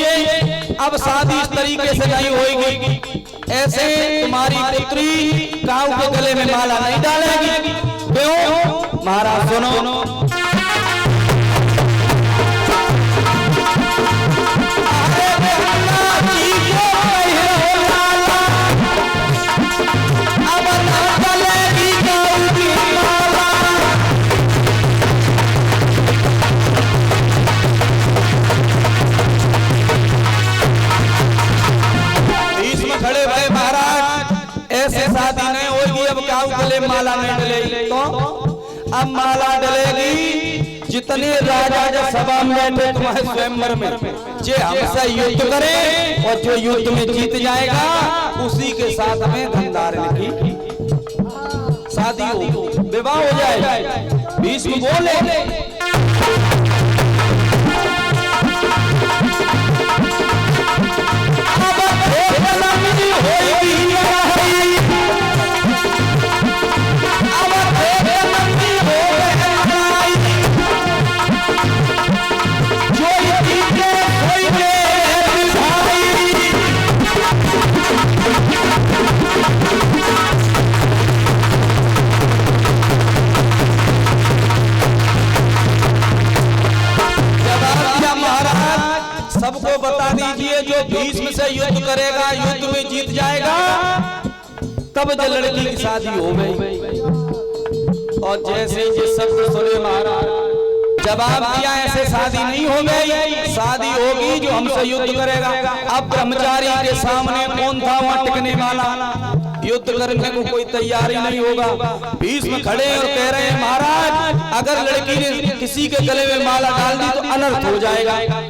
लीजिए, अब शादी इस तरीके से नहीं होगी, ऐसे तुम्हारी पुत्री काऊ के गले में माला नहीं डालेगी। क्यों? महाराज सुनो, ऐसे शादी नहीं होगी, अब काऊ गले माला नहीं डलेगी। तो अब माला डलेगी जितने राजा जब सभा में बैठे तुम्हारे स्वयंवर में, जे हमसे युद्ध करे और जो युद्ध में जीत जाएगा उसी के साथ में गंधारण की शादी हो, विवाह हो जाएगा। भीष्म बोले सबको बता दीजिए, जो भीष्म से युद्ध करेगा, युद्ध में जीत जाएगा, तब जो लड़की की शादी हो गई। और जैसे ये शब्द सुने महाराज, जवाब दिया ऐसे शादी नहीं हो गई, शादी होगी जो हमसे युद्ध करेगा। अब ब्रह्मचारी के सामने कौन था वहां टिकने वाला? युद्ध करने को कोई तैयारी नहीं होगा। भीष्म खड़े और कह रहे हैं महाराज, अगर लड़की ने किसी के गले में माला डाल दी तो अनर्थ हो जाएगा।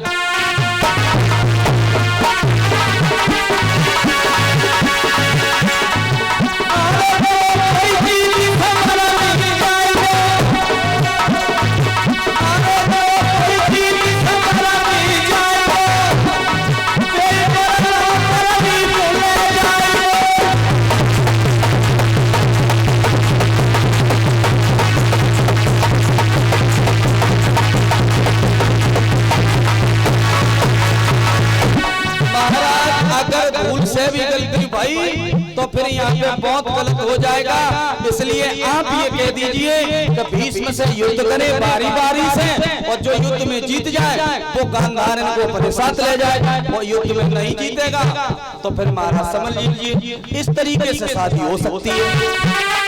से भी गलती भाई तो फिर यहाँ पे बहुत गलत हो जाएगा। इसलिए आप ये कह दीजिए कि भीष्म से युद्ध करे बारी बारी से, और जो युद्ध में जीत जाए वो गांधारण को अपने साथ ले जाए, वो युद्ध में नहीं जीतेगा तो फिर महाराज समझ लीजिए इस तरीके से शादी हो सकती है।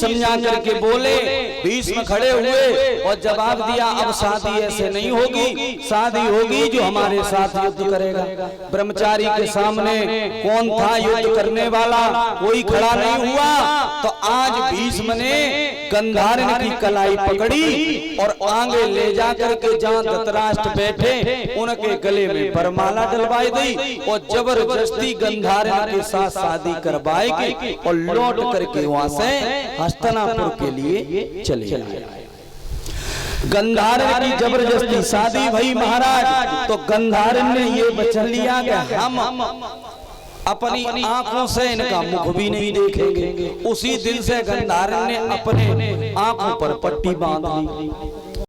समझा करके बोले, भीष्म खड़े हुए और जवाब दिया, अब शादी ऐसे नहीं होगी, शादी होगी जो हमारे साथ युद्ध करेगा। ब्रह्मचारी के सामने कौन था युद्ध करने वाला? कोई खड़ा नहीं हुआ। तो आज भीष्म ने गंधारण की कलाई पकड़ी और आगे ले जाकर के जहां धृतराष्ट्र बैठे उनके गले में वरमाला डलवाई दी और जबरदस्ती गंधारण के साथ शादी करवाएगी और लौट करके वहां से हस्तिनापुर के लिए चले गए। गंधारण की जबरदस्ती शादी भई महाराज। तो गंधारण ने ये वचन लिया कि हम अपनी आंखों से इनका मुख भी नहीं देखेंगे। उसी दिन से गंधारण ने अपने आंखों पर पट्टी बांध ली।